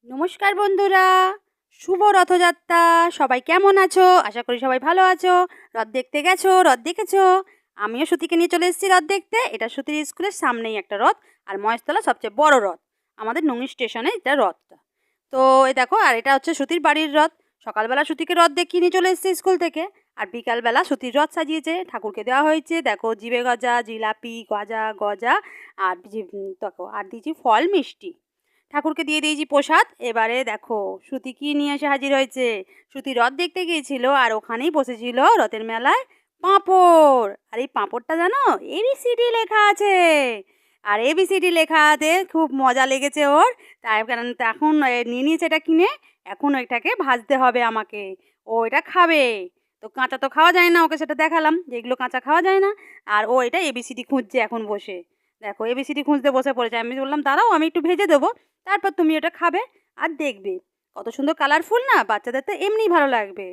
নমস্কার বন্ধুরা, শুভ রথযাত্রা। সবাই কেমন আছো? আশা করি সবাই ভালো আছো। রথ দেখতে গেছো? রথ দেখেছো? আমিও সুতিকে নিয়ে চলে এসেছি রথ দেখতে। এটা সুতির স্কুলের সামনেই একটা রথ, আর মহেশতলা সবচেয়ে বড় রথ আমাদের নঙি স্টেশনে এটা রথটা। তো এই দেখো, আর এটা হচ্ছে সুতির বাড়ির রথ। সকালবেলা সুতিকে রথ দেখিয়ে নিয়ে চলে এসেছি স্কুল থেকে, আর বিকালবেলা সুতির রথ সাজিয়েছে, ঠাকুরকে দেওয়া হয়েছে। দেখো, জিবে গজা, জিলাপি, গজা গজা, আর দেখো, আর দিয়েছি ফল মিষ্টি। ঠাকুরকে দিয়ে দিয়েছি প্রসাদ। এবারে দেখো শ্রুতি কি নিয়ে এসে হাজির হয়েছে। শ্রুতি রথ দেখতে গিয়েছিল, আর ওখানেই বসেছিল রথের মেলায় পাঁপড়। আর এই পাঁপড়টা জানো, এবিসিডি লেখা আছে। আর এবিসিডি লেখাতে খুব মজা লেগেছে ওর। তাই কারণ এখন নিয়ে নিয়েছে এটা কিনে। এখন এটাকে ভাজতে হবে আমাকে, ও এটা খাবে। তো কাঁচা তো খাওয়া যায় না, ওকে সেটা দেখালাম যে এগুলো কাঁচা খাওয়া যায় না। আর ও এটা এবিসিডি খুঁজছে এখন বসে। দেখো, এবিসিডি খুঁজতে বসে পড়েছে। আমি বললাম দাঁড়াও, আমি একটু ভেজে দেবো, তারপর তুমি এটা খাবে। আর দেখবে কত সুন্দর কালারফুল না, বাচ্চাদের তো এমনিই ভালো লাগবে।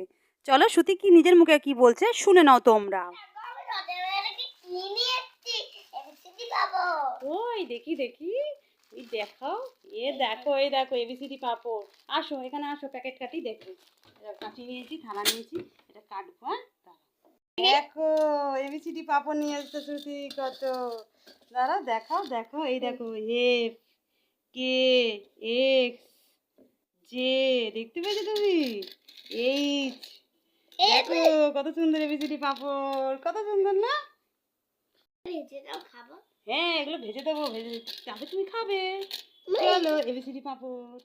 চলো শ্রুতি কি নিজের মুখে কি বলছে শুনে নাও তোমরা। ওই দেখি দেখি, এই দেখাও। দেখো, এই দেখো এবিসিডি পাপড়। আসো এখানে আসো, প্যাকেট কাটি। দেখো, কাটি নিয়েছি, থালা নিয়েছি, এটা কাটবো। হ্যাঁ, দেখো এবিসিডি পাপড় নিয়ে এসছে শ্রুতি কত। দাঁড়াও, দেখাও দেখাও। এই দেখো, এফ, কে, এক্স, জে, দেখতে পেয়েছো তুমি? এইচ, দেখো কত সুন্দর এবিসিডি পাপড়, কত সুন্দর না? হ্যাঁ, এগুলো ভেজে দেবো, ভেজে তারপর তুমি খাবে। চলো এবিসিডি পাপড়।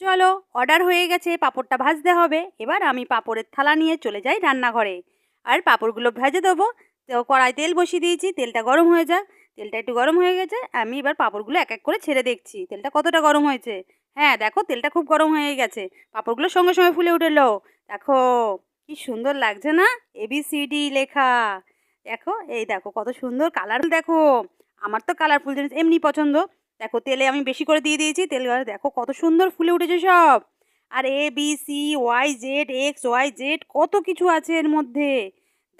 চলো, অর্ডার হয়ে গেছে, পাঁপড়টা ভাজতে হবে। এবার আমি পাঁপড়ের থালা নিয়ে চলে যাই রান্নাঘরে, আর পাঁপড়গুলো ভেজে দেবো। তো কড়াই তেল বসিয়ে দিয়েছি, তেলটা গরম হয়ে যাক। তেলটা একটু গরম হয়ে গেছে, আমি এবার পাঁপড়গুলো এক এক করে ছেড়ে দেখছি তেলটা কতটা গরম হয়েছে। হ্যাঁ দেখো, তেলটা খুব গরম হয়ে গেছে, পাঁপড়গুলো সঙ্গে সঙ্গে ফুলে উঠলো। দেখো কি সুন্দর লাগছে না, এবিসিডি লেখা। দেখো, এই দেখো কত সুন্দর কালারফুল। দেখো, আমার তো কালারফুল জিনিস এমনি পছন্দ। দেখো, তেলে আমি বেশি করে দিয়ে দিয়েছি তেল। দেখো কত সুন্দর ফুলে উঠেছে সব। আর A B C Y Z, X Y Z, কত কিছু আছে এর মধ্যে।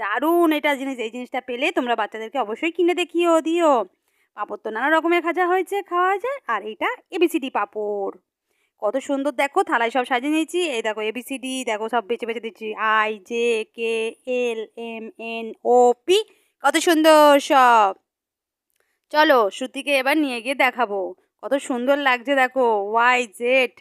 দারুণ এটা জিনিস। এই জিনিসটা পেলে তোমরা বাচ্চাদেরকে অবশ্যই কিনে দেখিও, দিও। পাঁপড় তো নানা রকমের খাজা হয়েছে, খাওয়া যায়। আর এটা এবিসিডি পাঁপড়, কত সুন্দর। দেখো থালায় সব সাজিয়ে নিয়েছি। এই দেখো এবিসিডি, দেখো সব বেছে বেছে দিচ্ছি। I, J, K, L, M, N, O, P, কত সুন্দর সব। চলো শ্রুতিকে এবার নিয়ে গিয়ে দেখাবো, কত সুন্দর লাগছে। দেখো ওয়াই জেড,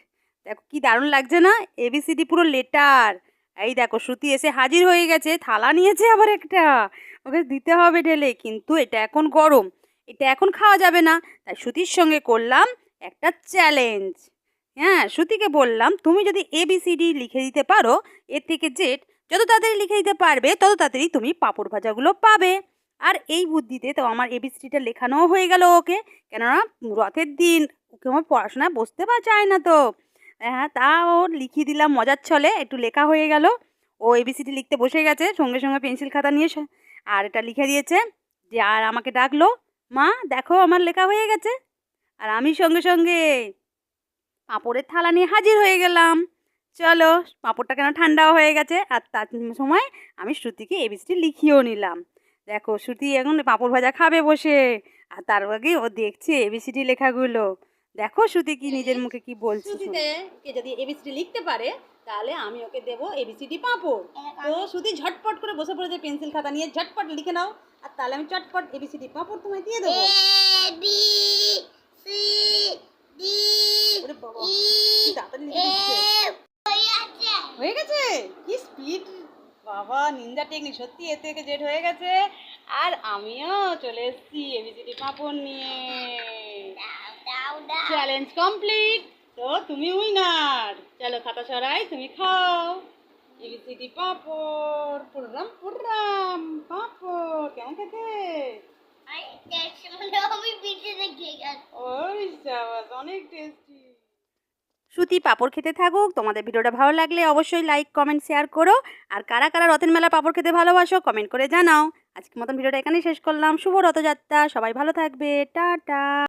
দেখো কি দারুণ লাগছে না, এবিসিডি পুরো লেটার। এই দেখো শ্রুতি এসে হাজির হয়ে গেছে, থালা নিয়েছে আবার একটা, ওকে দিতে হবে ঢেলে। কিন্তু এটা এখন গরম, এটা এখন খাওয়া যাবে না। তাই শ্রুতির সঙ্গে করলাম একটা চ্যালেঞ্জ। হ্যাঁ, শ্রুতিকে বললাম তুমি যদি এবিসিডি লিখে দিতে পারো, এর থেকে জেড যত তাড়াতাড়ি লিখে দিতে পারবে, তত তাড়াতাড়ি তুমি পাঁপড় ভাজাগুলো পাবে। আর এই বুদ্ধিতে তো আমার এবিসিডিটা লেখানোও হয়ে গেল ওকে। কেননা রথের দিন ওকে আমার পড়াশোনায় বসতে চায় না তো। হ্যাঁ, তা ওর লিখিয়ে দিলাম মজার ছলে, একটু লেখা হয়ে গেল। ও এবিসিডি লিখতে বসে গেছে, সঙ্গে সঙ্গে পেন্সিল খাতা নিয়ে আর এটা লিখে দিয়েছে। যে আর আমাকে ডাকলো, মা দেখো আমার লেখা হয়ে গেছে। আর আমি সঙ্গে সঙ্গে পাঁপড়ের থালা নিয়ে হাজির হয়ে গেলাম। চলো, পাঁপড়টা কেন ঠান্ডাও হয়ে গেছে, আর তার সময় আমি শ্রুতিকে এবিসিডি লিখিয়েও নিলাম। দেখো শ্রুতি এখন পাঁপড় ভাজা খাবে বসে, আর তার আগে ও দেখছে এবিসিডি লেখাগুলো। দেখো শ্রুতি কি নিজের মুখে কি বলছে। শ্রুতিতে কে যদি এবিসিডি লিখতে পারে, তাহলে আমি ওকে দেবো এবিসিডি পাঁপড়। তো শ্রুতি ঝটপট করে বসে পড়েছে, পেন্সিল খাতা নিয়ে ঝটপট লিখে নাও, আর তাহলে আমি চটপট এবিসিডি পাঁপড় তোমায় দিয়ে দেবো। হয়ে গেছে, কি স্পিড বাবা, নিন্দা টেকনিক সত্যি, এ থেকে জেড হয়ে গেছে। আর আমিও চলে এসেছি এবিসিডি পাঁপড় নিয়ে। Challenge complete. তো তুমি উইনার। চলো খাতা সরাই, তুমি খাও এবিসিডি পাঁপড়। পুররাম পুররাম পাঁপড়, কেমন খেতে? ওই সাবাস, অনেক টেস্টি। শ্রুতি পাঁপড় খেতে থাকুক। তোমাদের ভিডিওটা ভালো লাগলে অবশ্যই লাইক কমেন্ট শেয়ার করো। আর কারা কারা রথের মেলা পাঁপড় খেতে ভালোবাসো কমেন্ট করে জানাও। আজকের মতন ভিডিওটা এখানেই শেষ করলাম। শুভ রথযাত্রা, সবাই ভালো থাকবে, টাটা।